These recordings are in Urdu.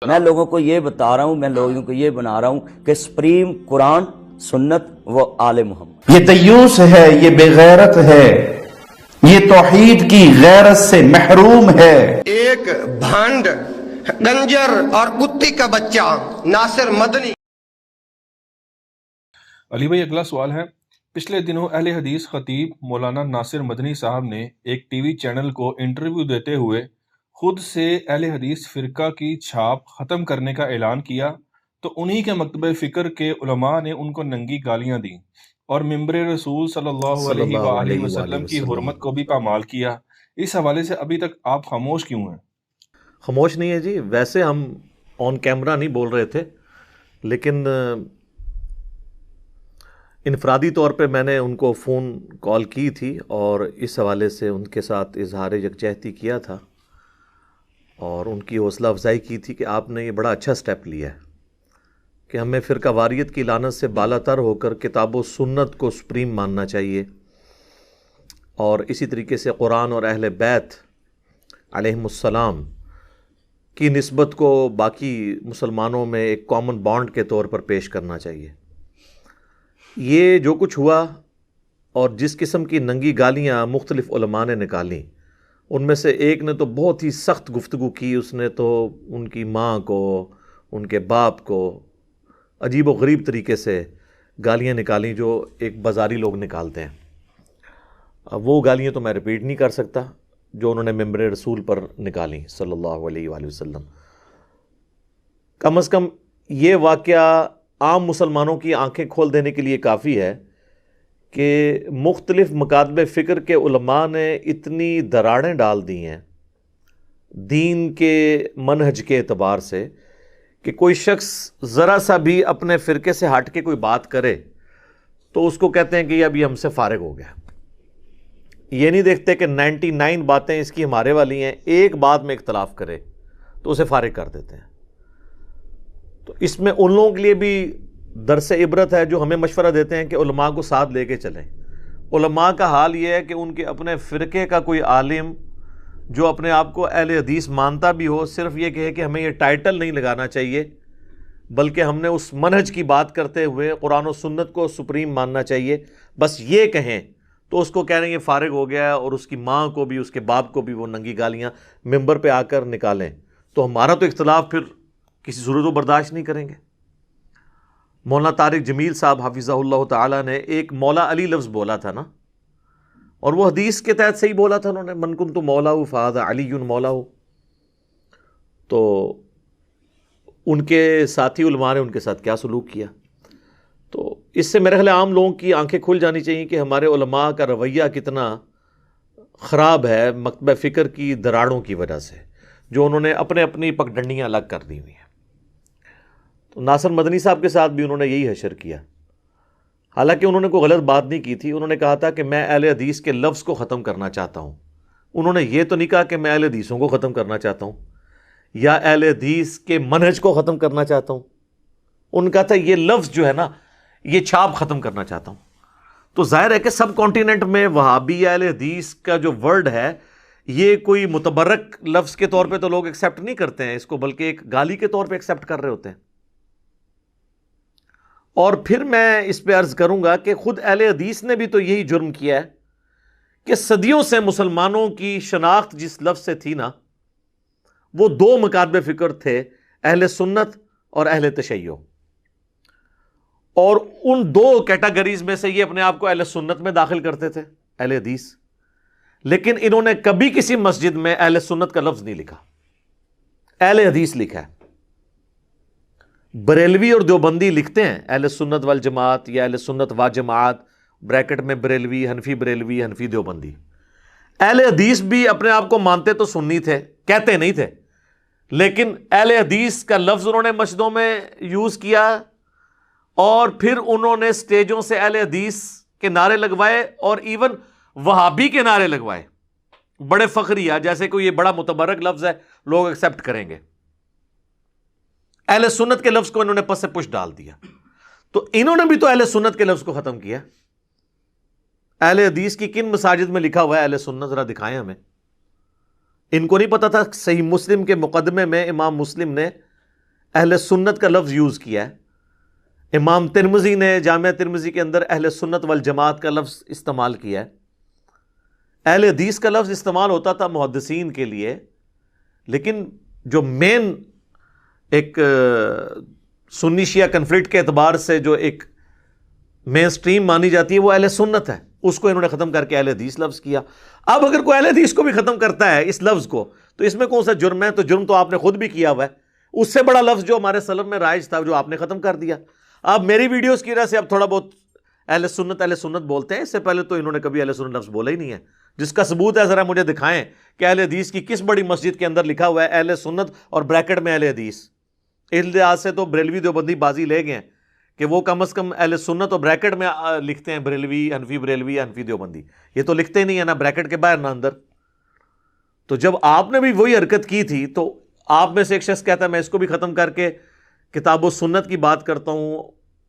میں لوگوں کو یہ بتا رہا ہوں، میں لوگوں کو یہ بنا رہا ہوں کہ سپریم قرآن، سنت و آل محمد۔ یہ دیوس ہے، یہ بے غیرت ہے، یہ توحید کی غیرت سے محروم ہے۔ ایک بھانڈ، گنجر اور کتی کا بچہ ناصر مدنی۔ علی بھائی، اگلا سوال ہے، پچھلے دنوں اہل حدیث خطیب مولانا ناصر مدنی صاحب نے ایک ٹی وی چینل کو انٹرویو دیتے ہوئے خود سے اہل حدیث فرقہ کی چھاپ ختم کرنے کا اعلان کیا، تو انہی کے مکتبہ فکر کے علماء نے ان کو ننگی گالیاں دیں اور ممبر رسول صلی اللہ علیہ وآلہ وسلم کی حرمت کو بھی پامال کیا۔ اس حوالے سے ابھی تک آپ خاموش کیوں ہیں؟ خاموش نہیں ہے جی، ویسے ہم آن کیمرہ نہیں بول رہے تھے، لیکن انفرادی طور پہ میں نے ان کو فون کال کی تھی اور اس حوالے سے ان کے ساتھ اظہار یکجہتی کیا تھا اور ان کی حوصلہ افزائی کی تھی کہ آپ نے یہ بڑا اچھا سٹیپ لیا ہے کہ ہمیں فرقہ واریت کی لعنت سے بالا تر ہو کر کتاب و سنت کو سپریم ماننا چاہیے، اور اسی طریقے سے قرآن اور اہل بیت علیہم السلام کی نسبت کو باقی مسلمانوں میں ایک کامن بانڈ کے طور پر پیش کرنا چاہیے۔ یہ جو کچھ ہوا اور جس قسم کی ننگی گالیاں مختلف علماء نے نکالیں، ان میں سے ایک نے تو بہت ہی سخت گفتگو کی، اس نے تو ان کی ماں کو، ان کے باپ کو عجیب و غریب طریقے سے گالیاں نکالیں جو ایک بازاری لوگ نکالتے ہیں۔ اب وہ گالیاں تو میں ریپیٹ نہیں کر سکتا جو انہوں نے ممبر رسول پر نکالیں صلی اللہ علیہ وآلہ وسلم۔ کم از کم یہ واقعہ عام مسلمانوں کی آنکھیں کھول دینے کے لیے کافی ہے کہ مختلف مکاتب فکر کے علماء نے اتنی دراڑیں ڈال دی ہیں دین کے منہج کے اعتبار سے کہ کوئی شخص ذرا سا بھی اپنے فرقے سے ہٹ کے کوئی بات کرے تو اس کو کہتے ہیں کہ اب یہ ہم سے فارغ ہو گیا۔ یہ نہیں دیکھتے کہ 99 باتیں اس کی ہمارے والی ہیں، ایک بات میں اختلاف کرے تو اسے فارغ کر دیتے ہیں۔ تو اس میں ان لوگوں کے لیے بھی درس عبرت ہے جو ہمیں مشورہ دیتے ہیں کہ علماء کو ساتھ لے کے چلیں۔ علماء کا حال یہ ہے کہ ان کے اپنے فرقے کا کوئی عالم جو اپنے آپ کو اہل حدیث مانتا بھی ہو، صرف یہ کہے کہ ہمیں یہ ٹائٹل نہیں لگانا چاہیے، بلکہ ہم نے اس منہج کی بات کرتے ہوئے قرآن و سنت کو سپریم ماننا چاہیے، بس یہ کہیں تو اس کو کہہ رہے ہیں یہ فارغ ہو گیا، اور اس کی ماں کو بھی، اس کے باپ کو بھی وہ ننگی گالیاں ممبر پہ آ کر نکالیں، تو ہمارا تو اختلاف پھر کسی صورت و برداشت نہیں کریں گے۔ مولانا طارق جمیل صاحب حفظہ اللہ تعالیٰ نے ایک مولا علی لفظ بولا تھا نا، اور وہ حدیث کے تحت صحیح بولا تھا، انہوں نے من کنت مولاہ فہذا علی مولاہ۔ تو ان کے ساتھی علماء نے ان کے ساتھ کیا سلوک کیا؟ تو اس سے میرے خیال عام لوگوں کی آنکھیں کھل جانی چاہیے کہ ہمارے علماء کا رویہ کتنا خراب ہے مکتبہ فکر کی دراڑوں کی وجہ سے، جو انہوں نے اپنے اپنی پگڈنڈیاں الگ کر دی ہوئی ہیں۔ تو ناصر مدنی صاحب کے ساتھ بھی انہوں نے یہی حشر کیا، حالانکہ انہوں نے کوئی غلط بات نہیں کی تھی، انہوں نے کہا تھا کہ میں اہل حدیث کے لفظ کو ختم کرنا چاہتا ہوں۔ انہوں نے یہ تو نہیں کہا کہ میں اہل حدیثوں کو ختم کرنا چاہتا ہوں یا اہل حدیث کے منہج کو ختم کرنا چاہتا ہوں، ان کا تھا یہ لفظ جو ہے نا، یہ چھاپ ختم کرنا چاہتا ہوں۔ تو ظاہر ہے کہ سب کانٹیننٹ میں وہابی اہل حدیث کا جو ورڈ ہے، یہ کوئی متبرک لفظ کے طور پہ تو لوگ ایکسیپٹ نہیں کرتے ہیں اس کو، بلکہ ایک گالی کے طور پہ ایکسیپٹ کر رہے ہوتے ہیں۔ اور پھر میں اس پہ عرض کروں گا کہ خود اہل حدیث نے بھی تو یہی جرم کیا ہے کہ صدیوں سے مسلمانوں کی شناخت جس لفظ سے تھی نا، وہ دو مکاتب فکر تھے، اہل سنت اور اہل تشیع، اور ان دو کیٹیگریز میں سے یہ اپنے آپ کو اہل سنت میں داخل کرتے تھے، اہل حدیث، لیکن انہوں نے کبھی کسی مسجد میں اہل سنت کا لفظ نہیں لکھا، اہل حدیث لکھا ہے۔ بریلوی اور دیوبندی لکھتے ہیں اہل سنت والجماعت یا اہل سنت و جماعت، بریکٹ میں بریلوی، حنفی دیوبندی۔ اہل حدیث بھی اپنے آپ کو مانتے تو سنی تھے، کہتے نہیں تھے، لیکن اہل حدیث کا لفظ انہوں نے مسجدوں میں یوز کیا، اور پھر انہوں نے سٹیجوں سے اہل حدیث کے نعرے لگوائے اور ایون وہابی کے نعرے لگوائے، بڑے فخریہ، جیسے کوئی یہ بڑا متبرک لفظ ہے، لوگ ایکسیپٹ کریں گے۔ اہل سنت کے لفظ کو انہوں نے پس سے پش ڈال دیا۔ تو انہوں نے بھی تو اہل سنت کے لفظ کو ختم کیا۔ اہل حدیث کی کن مساجد میں لکھا ہوا ہے اہل سنت؟ ذرا دکھائیں ہمیں۔ ان کو نہیں پتا تھا صحیح مسلم کے مقدمے میں امام مسلم نے اہل سنت کا لفظ یوز کیا ہے، امام ترمذی نے جامعہ ترمذی کے اندر اہل سنت والجماعت کا لفظ استعمال کیا ہے۔ اہل حدیث کا لفظ استعمال ہوتا تھا محدثین کے لیے، لیکن جو مین ایک سنی شیعہ کنفلکٹ کے اعتبار سے جو ایک مین سٹریم مانی جاتی ہے وہ اہل سنت ہے، اس کو انہوں نے ختم کر کے اہل حدیث لفظ کیا۔ اب اگر کوئی اہل حدیث کو بھی ختم کرتا ہے اس لفظ کو تو اس میں کون سا جرم ہے؟ تو جرم تو آپ نے خود بھی کیا ہوا ہے، اس سے بڑا لفظ جو ہمارے سلف میں رائج تھا جو آپ نے ختم کر دیا۔ آپ میری ویڈیوز کی وجہ سے اب تھوڑا بہت اہل سنت بولتے ہیں، اس سے پہلے تو انہوں نے کبھی اہل سنت لفظ بولا ہی نہیں ہے۔ جس کا ثبوت ہے ذرا مجھے دکھائیں کہ اہل حدیث کی کس بڑی مسجد کے اندر لکھا ہوا ہے اہل سنت اور بریکٹ میں اہل حدیث۔ اس لحاظ سے تو بریلوی دیوبندی بازی لے گئے ہیں کہ وہ کم از کم اہل سنت اور بریکٹ میں لکھتے ہیں، بریلوی حنفی دیوبندی، یہ تو لکھتے ہی نہیں ہے، نہ بریکٹ کے باہر نہ اندر۔ تو جب آپ نے بھی وہی حرکت کی تھی تو آپ میں سے ایک شخص کہتا ہے میں اس کو بھی ختم کر کے کتاب و سنت کی بات کرتا ہوں،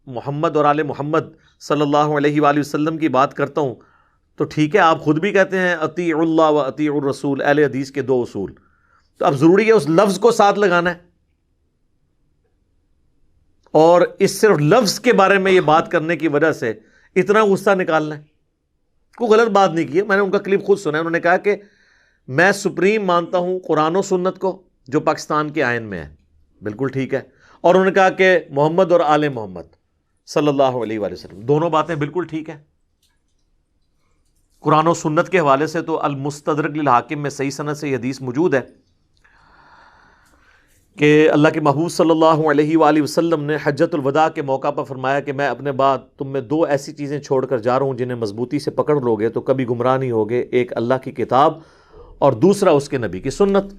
محمد اور آل محمد صلی اللہ علیہ وآلہ وسلم کی بات کرتا ہوں، تو ٹھیک ہے، آپ خود بھی کہتے ہیں اطیعوا اللہ و اطیعوا الرسول، اہل حدیث کے 2 اصول، تو اب ضروری ہے اس لفظ کو ساتھ لگانا ہے، اور اس صرف لفظ کے بارے میں یہ بات کرنے کی وجہ سے اتنا غصہ نکالنا ہے۔ کوئی غلط بات نہیں کی ہے، میں نے ان کا کلپ خود سنا ہے، انہوں نے کہا کہ میں سپریم مانتا ہوں قرآن و سنت کو جو پاکستان کے آئین میں ہے، بالکل ٹھیک ہے، اور انہوں نے کہا کہ محمد اور آل محمد صلی اللہ علیہ وآلہ وسلم، دونوں باتیں بالکل ٹھیک ہیں۔ قرآن و سنت کے حوالے سے تو المستدرک للحاکم میں صحیح سند سے یہ حدیث موجود ہے کہ اللہ کے محبوب صلی اللہ علیہ وآلہ وسلم نے حجۃ الوداع کے موقع پر فرمایا کہ میں اپنے بعد تم میں 2 ایسی چیزیں چھوڑ کر جا رہا ہوں جنہیں مضبوطی سے پکڑ لو گے تو کبھی گمراہ نہیں ہوگے، ایک اللہ کی کتاب اور دوسرا اس کے نبی کی سنت،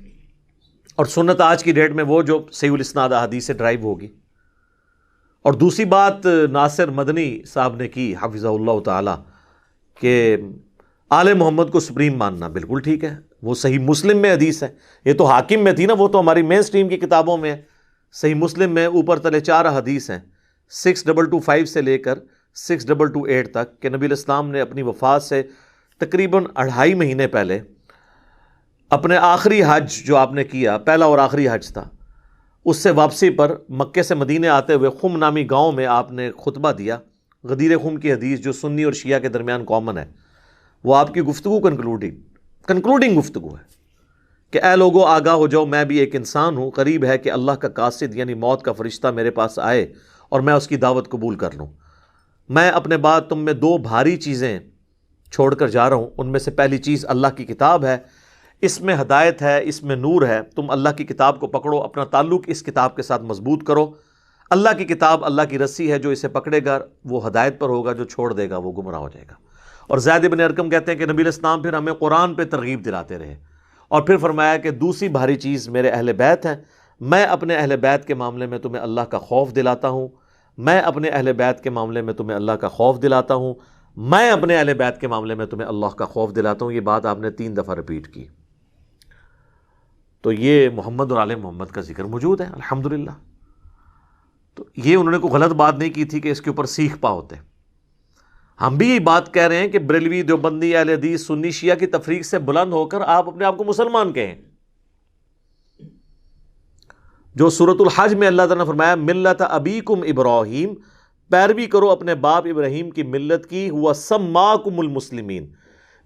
اور سنت آج کی ڈیٹ میں وہ جو صحیح الاسناد احادیث سے ڈرائیو ہوگی۔ اور دوسری بات ناصر مدنی صاحب نے کی حفظہ اللہ تعالی کہ آل محمد کو سپریم ماننا، بالکل ٹھیک ہے، وہ صحیح مسلم میں حدیث ہے، یہ تو حاکم میں تھی نا، وہ تو ہماری مین سٹریم کی کتابوں میں ہے۔ صحیح مسلم میں اوپر تلے 4 حدیث ہیں، 6225 سے لے کر 6228 تک، کہ نبی الاسلام نے اپنی وفات سے تقریباً 2.5 مہینے پہلے اپنے آخری حج جو آپ نے کیا، پہلا اور آخری حج تھا، اس سے واپسی پر مکے سے مدینے آتے ہوئے خم نامی گاؤں میں آپ نے خطبہ دیا۔ غدیر خم کی حدیث جو سنی اور شیعہ کے درمیان کامن ہے، وہ آپ کی گفتگو کنکلوڈنگ گفتگو ہے کہ اے لوگو آگاہ ہو جاؤ، میں بھی ایک انسان ہوں، قریب ہے کہ اللہ کا قاصد یعنی موت کا فرشتہ میرے پاس آئے اور میں اس کی دعوت قبول کر لوں۔ میں اپنے بعد تم میں 2 بھاری چیزیں چھوڑ کر جا رہا ہوں، ان میں سے پہلی چیز اللہ کی کتاب ہے، اس میں ہدایت ہے، اس میں نور ہے، تم اللہ کی کتاب کو پکڑو، اپنا تعلق اس کتاب کے ساتھ مضبوط کرو۔ اللہ کی کتاب اللہ کی رسی ہے، جو اسے پکڑے گا وہ ہدایت پر ہوگا، جو چھوڑ دے گا وہ گمراہ ہو جائے گا۔ اور زید بن ارقم کہتے ہیں کہ نبی الاسلام پھر ہمیں قرآن پہ ترغیب دلاتے رہے، اور پھر فرمایا کہ دوسری بھاری چیز میرے اہل بیت ہیں، میں اپنے اہل بیت کے معاملے میں تمہیں اللہ کا خوف دلاتا ہوں، میں اپنے اہل بیت کے معاملے میں تمہیں اللہ کا خوف دلاتا ہوں، میں اپنے اہل بیت کے معاملے میں تمہیں اللہ کا خوف دلاتا ہوں۔ یہ بات آپ نے 3 دفعہ ریپیٹ کی، تو یہ محمد اور آل محمد کا ذکر موجود ہے الحمدللہ۔ تو یہ انہوں نے کوئی غلط بات نہیں کی تھی کہ اس کے اوپر سیکھ پا ہوتے۔ ہم بھی یہ بات کہہ رہے ہیں کہ بریلوی دیوبندی اہل حدیث سنی شیعہ کی تفریق سے بلند ہو کر آپ اپنے آپ کو مسلمان کہیں، جو سورۃ الحج میں اللہ تعالیٰ نے فرمایا ملت ابیکم ابراہیم، پیروی کرو اپنے باپ ابراہیم کی ملت کی، ہوا سماکم المسلمین،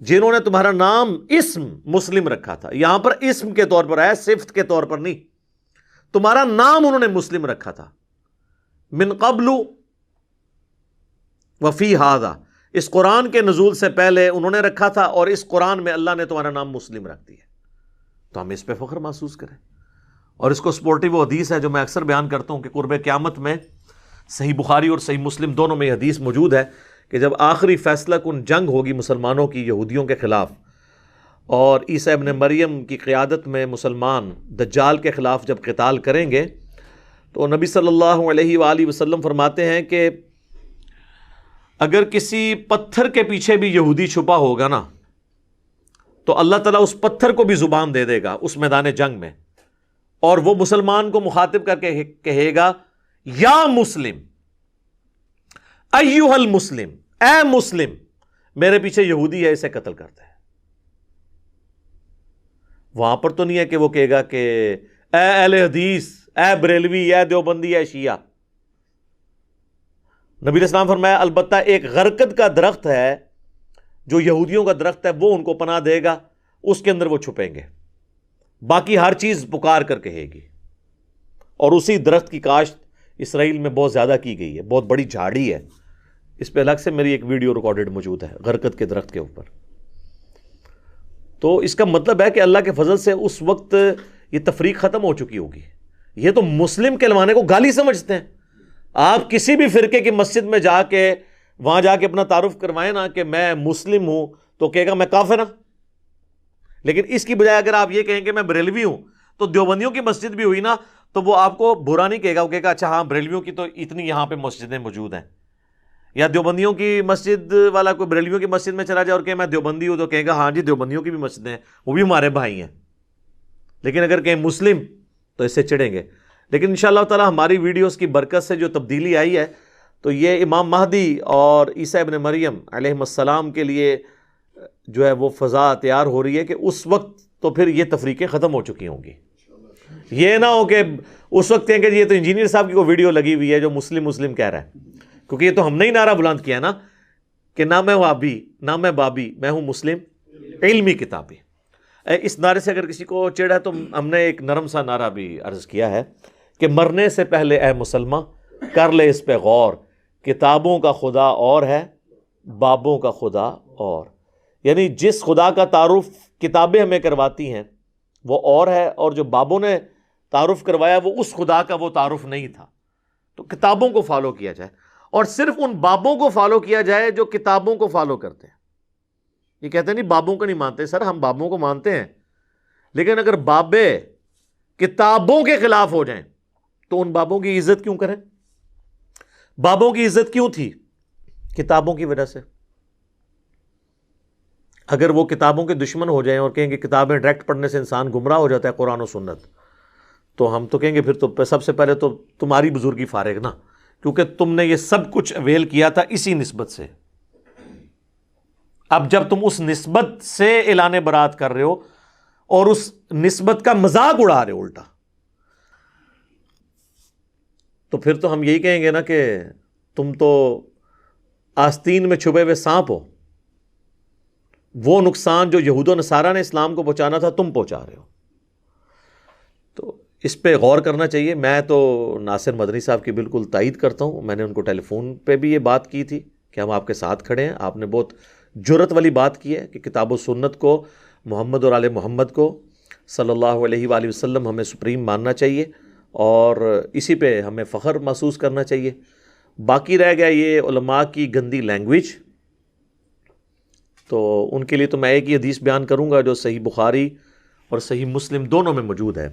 جنہوں نے تمہارا نام اسم مسلم رکھا تھا۔ یہاں پر اسم کے طور پر ہے، صفت کے طور پر نہیں، تمہارا نام انہوں نے مسلم رکھا تھا، من قبل وفی ھذا، اس قرآن کے نزول سے پہلے انہوں نے رکھا تھا، اور اس قرآن میں اللہ نے تمہارا نام مسلم رکھ دیا، تو ہم اس پہ فخر محسوس کریں۔ اور اس کو سپورٹیو حدیث ہے جو میں اکثر بیان کرتا ہوں کہ قرب قیامت میں صحیح بخاری اور صحیح مسلم دونوں میں یہ حدیث موجود ہے کہ جب آخری فیصلہ کن جنگ ہوگی مسلمانوں کی یہودیوں کے خلاف، اور عیسیٰ ابن مریم کی قیادت میں مسلمان دجال کے خلاف جب قتال کریں گے، تو نبی صلی اللہ علیہ وآلہ وسلم فرماتے ہیں کہ اگر کسی پتھر کے پیچھے بھی یہودی چھپا ہوگا نا، تو اللہ تعالیٰ اس پتھر کو بھی زبان دے دے گا اس میدان جنگ میں، اور وہ مسلمان کو مخاطب کر کے کہے گا یا مسلم، ایھا المسلم، اے مسلم، میرے پیچھے یہودی ہے، اسے قتل کرتے ہیں۔ وہاں پر تو نہیں ہے کہ وہ کہے گا کہ اے اہل حدیث، اے بریلوی، اے دیوبندی، اے شیعہ. نبی علیہ السلام فرمایا البتہ ایک غرقد کا درخت ہے جو یہودیوں کا درخت ہے، وہ ان کو پناہ دے گا، اس کے اندر وہ چھپیں گے، باقی ہر چیز پکار کر کہے گی. اور اسی درخت کی کاشت اسرائیل میں بہت زیادہ کی گئی ہے، بہت بڑی جھاڑی ہے. اس پہ الگ سے میری ایک ویڈیو ریکارڈڈ موجود ہے غرقد کے درخت کے اوپر. تو اس کا مطلب ہے کہ اللہ کے فضل سے اس وقت یہ تفریق ختم ہو چکی ہوگی. یہ تو مسلم کہلوانے کو گالی سمجھتے ہیں. آپ کسی بھی فرقے کی مسجد میں جا کے وہاں جا کے اپنا تعارف کروائیں نا کہ میں مسلم ہوں تو کہے گا میں کافر ہوں. لیکن اس کی بجائے اگر آپ یہ کہیں کہ میں بریلوی ہوں تو دیوبندیوں کی مسجد بھی ہوئی نا تو وہ آپ کو برا نہیں کہے گا، وہ کہے گا اچھا ہاں بریلویوں کی تو اتنی یہاں پہ مسجدیں موجود ہیں. یا دیوبندیوں کی مسجد والا کوئی بریلویوں کی مسجد میں چلا جائے اور کہ میں دیوبندی ہوں تو کہے گا ہاں جی دیوبندیوں کی بھی مسجدیں ہیں، وہ بھی ہمارے بھائی ہیں. لیکن اگر کہیں مسلم تو اس سے چڑھیں گے. لیکن انشاءاللہ تعالی ہماری ویڈیوز کی برکت سے جو تبدیلی آئی ہے تو یہ امام مہدی اور عیسیٰ ابن مریم علیہ السلام کے لیے جو ہے وہ فضا تیار ہو رہی ہے کہ اس وقت تو پھر یہ تفریقیں ختم ہو چکی ہوں گی. یہ نہ ہو کہ اس وقت کہیں کہ یہ تو انجینئر صاحب کی کوئی ویڈیو لگی ہوئی ہے جو مسلم مسلم کہہ رہا ہے، کیونکہ یہ تو ہم نے ہی نعرہ بلند کیا ہے نا کہ نہ میں وابی نہ میں بابی، میں ہوں مسلم علمی کتابی. اس نعرے سے اگر کسی کو چڑھ ہے تو ہم نے ایک نرم سا نعرہ بھی عرض کیا ہے کہ مرنے سے پہلے اے مسلمان کر لے اس پہ غور، کتابوں کا خدا اور ہے بابوں کا خدا اور. یعنی جس خدا کا تعارف کتابیں ہمیں کرواتی ہیں وہ اور ہے، اور جو بابوں نے تعارف کروایا وہ اس خدا کا وہ تعارف نہیں تھا. تو کتابوں کو فالو کیا جائے اور صرف ان بابوں کو فالو کیا جائے جو کتابوں کو فالو کرتے ہیں. یہ کہتے ہیں نہیں بابوں کو نہیں مانتے. سر ہم بابوں کو مانتے ہیں، لیکن اگر بابے کتابوں کے خلاف ہو جائیں تو ان بابوں کی عزت کیوں کریں؟ بابوں کی عزت کیوں تھی؟ کتابوں کی وجہ سے. اگر وہ کتابوں کے دشمن ہو جائیں اور کہیں کہ کتابیں ڈائریکٹ پڑھنے سے انسان گمراہ ہو جاتا ہے قرآن و سنت، تو ہم تو کہیں گے پھر تو سب سے پہلے تو تمہاری بزرگی فارغ نا، کیونکہ تم نے یہ سب کچھ اویل کیا تھا اسی نسبت سے. اب جب تم اس نسبت سے اعلان برات کر رہے ہو اور اس نسبت کا مذاق اڑا رہے ہو الٹا، تو پھر تو ہم یہی کہیں گے نا کہ تم تو آستین میں چھپے ہوئے سانپ ہو. وہ نقصان جو یہود و نصارہ نے اسلام کو پہنچانا تھا تم پہنچا رہے ہو. تو اس پہ غور کرنا چاہیے. میں تو ناصر مدنی صاحب کی بالکل تائید کرتا ہوں. میں نے ان کو ٹیلی فون پہ بھی یہ بات کی تھی کہ ہم آپ کے ساتھ کھڑے ہیں. آپ نے بہت جرت والی بات کی ہے کہ کتاب و سنت کو، محمد اور آل محمد کو صلی اللہ علیہ وآلہ وسلم ہمیں سپریم ماننا چاہیے اور اسی پہ ہمیں فخر محسوس کرنا چاہیے. باقی رہ گیا یہ علماء کی گندی لینگویج، تو ان کے لیے تو میں ایک ہی حدیث بیان کروں گا جو صحیح بخاری اور صحیح مسلم دونوں میں موجود ہے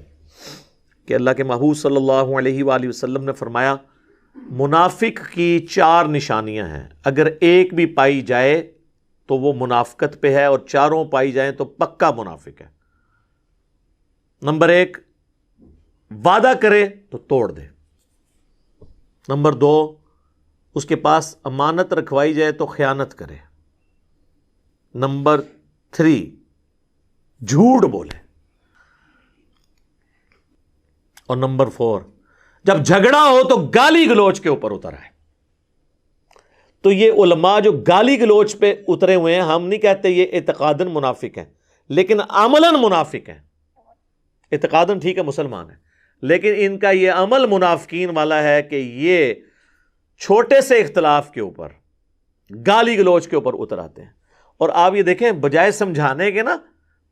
کہ اللہ کے محبوب صلی اللہ علیہ وآلہ وسلم نے فرمایا منافق کی 4 نشانیاں ہیں، اگر ایک بھی پائی جائے تو وہ منافقت پہ ہے اور 4 پائی جائیں تو پکا منافق ہے. نمبر 1 وعدہ کرے تو توڑ دے. نمبر 2 اس کے پاس امانت رکھوائی جائے تو خیانت کرے. نمبر 3 جھوٹ بولے. اور نمبر 4 جب جھگڑا ہو تو گالی گلوچ کے اوپر اتر آئے. تو یہ علماء جو گالی گلوچ پہ اترے ہوئے ہیں، ہم نہیں کہتے یہ اعتقاداً منافق ہیں لیکن عملاً منافق ہیں. اعتقاداً ٹھیک ہے مسلمان ہیں، لیکن ان کا یہ عمل منافقین والا ہے کہ یہ چھوٹے سے اختلاف کے اوپر گالی گلوچ کے اوپر اتر آتے ہیں. اور آپ یہ دیکھیں بجائے سمجھانے کے نا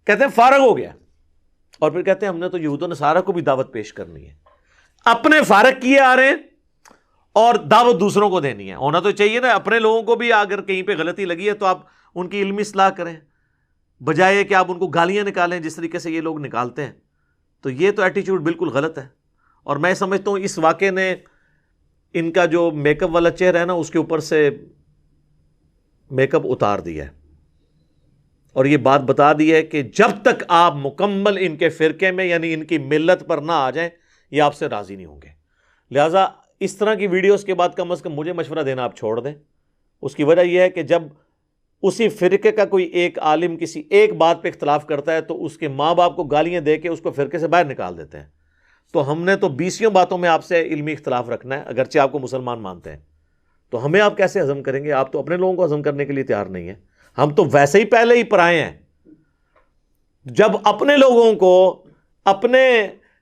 کہتے ہیں فارغ ہو گیا، اور پھر کہتے ہیں ہم نے تو یہود و نصارہ کو بھی دعوت پیش کرنی ہے. اپنے فارغ کیے آ رہے ہیں اور دعوت دوسروں کو دینی ہے. ہونا تو چاہیے نا اپنے لوگوں کو بھی اگر کہیں پہ غلطی لگی ہے تو آپ ان کی علمی اصلاح کریں، بجائے کہ آپ ان کو گالیاں نکالیں جس طریقے سے یہ لوگ نکالتے ہیں. تو یہ تو ایٹیچیوڈ بالکل غلط ہے. اور میں سمجھتا ہوں اس واقعے نے ان کا جو میک اپ والا چہرہ ہے نا اس کے اوپر سے میک اپ اتار دیا ہے اور یہ بات بتا دی ہے کہ جب تک آپ مکمل ان کے فرقے میں یعنی ان کی ملت پر نہ آ جائیں یہ آپ سے راضی نہیں ہوں گے. لہٰذا اس طرح کی ویڈیوز کے بعد کم از کم مجھے مشورہ دینا آپ چھوڑ دیں. اس کی وجہ یہ ہے کہ جب اسی فرقے کا کوئی ایک عالم کسی ایک بات پہ اختلاف کرتا ہے تو اس کے ماں باپ کو گالیاں دے کے اس کو فرقے سے باہر نکال دیتے ہیں. تو ہم نے تو 20 باتوں میں آپ سے علمی اختلاف رکھنا ہے، اگرچہ آپ کو مسلمان مانتے ہیں، تو ہمیں آپ کیسے ہضم کریں گے؟ آپ تو اپنے لوگوں کو ہضم کرنے کے لیے تیار نہیں ہیں، ہم تو ویسے ہی پہلے ہی پرائے ہیں۔ جب اپنے لوگوں کو، اپنے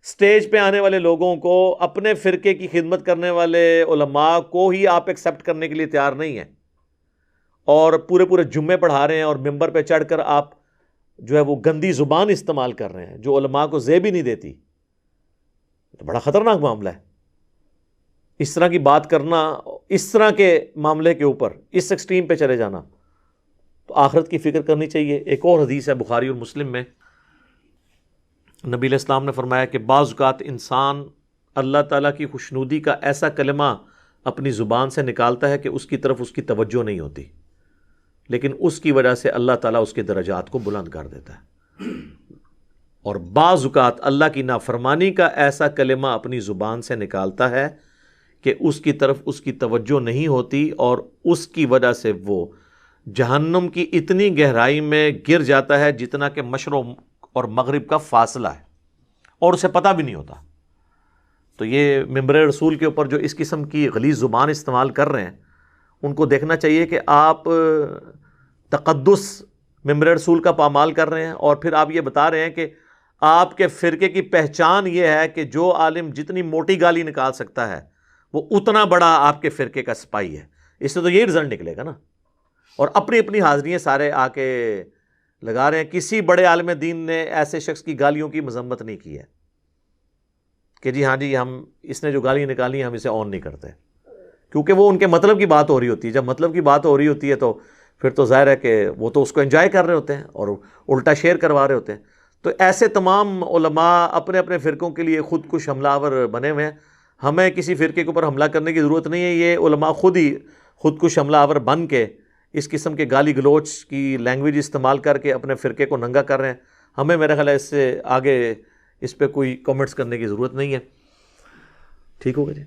سٹیج پہ آنے والے لوگوں کو، اپنے فرقے کی خدمت کرنے والے علماء کو ہی آپ ایکسیپٹ کرنے کے لیے تیار نہیں ہیں، اور پورے جمعے پڑھا رہے ہیں اور ممبر پہ چڑھ کر آپ جو ہے وہ گندی زبان استعمال کر رہے ہیں جو علماء کو زیب ہی نہیں دیتی، تو بڑا خطرناک معاملہ ہے۔ اس طرح کی بات کرنا، اس طرح کے معاملے کے اوپر اس ایکسٹریم پہ چلے جانا، تو آخرت کی فکر کرنی چاہیے۔ ایک اور حدیث ہے بخاری اور مسلم میں، نبی علیہ السلام نے فرمایا کہ بعض اوقات انسان اللہ تعالیٰ کی خوشنودی کا ایسا کلمہ اپنی زبان سے نکالتا ہے کہ اس کی طرف اس کی توجہ نہیں ہوتی، لیکن اس کی وجہ سے اللہ تعالیٰ اس کے درجات کو بلند کر دیتا ہے۔ اور بعض اوقات اللہ کی نافرمانی کا ایسا کلمہ اپنی زبان سے نکالتا ہے کہ اس کی طرف اس کی توجہ نہیں ہوتی، اور اس کی وجہ سے وہ جہنم کی اتنی گہرائی میں گر جاتا ہے جتنا کہ مشرق اور مغرب کا فاصلہ ہے، اور اسے پتہ بھی نہیں ہوتا۔ تو یہ ممبر رسول کے اوپر جو اس قسم کی غلیظ زبان استعمال کر رہے ہیں، ان کو دیکھنا چاہیے کہ آپ تقدس ممبر رسول کا پامال کر رہے ہیں، اور پھر آپ یہ بتا رہے ہیں کہ آپ کے فرقے کی پہچان یہ ہے کہ جو عالم جتنی موٹی گالی نکال سکتا ہے وہ اتنا بڑا آپ کے فرقے کا سپاہی ہے۔ اس سے تو یہی رزلٹ نکلے گا نا۔ اور اپنی اپنی حاضریاں سارے آ کے لگا رہے ہیں۔ کسی بڑے عالم دین نے ایسے شخص کی گالیوں کی مذمت نہیں کی ہے کہ جی ہاں جی اس نے جو گالیاں نکالی ہیں ہم اسے آن نہیں کرتے، کیونکہ وہ ان کے مطلب کی بات ہو رہی ہوتی ہے۔ جب مطلب کی بات ہو رہی ہوتی ہے تو پھر تو ظاہر ہے کہ وہ تو اس کو انجوائے کر رہے ہوتے ہیں اور الٹا شیئر کروا رہے ہوتے ہیں۔ تو ایسے تمام علماء اپنے اپنے فرقوں کے لیے خود کش حملہ آور بنے ہوئے ہیں۔ ہمیں کسی فرقے کے اوپر حملہ کرنے کی ضرورت نہیں ہے، یہ علماء خود ہی خود کش حملہ آور بن کے اس قسم کے گالی گلوچ کی لینگویج استعمال کر کے اپنے فرقے کو ننگا کر رہے ہیں۔ ہمیں میرا خیال ہے اس سے آگے اس پہ کوئی کامنٹس کرنے کی ضرورت نہیں ہے۔ ٹھیک ہوگا جی۔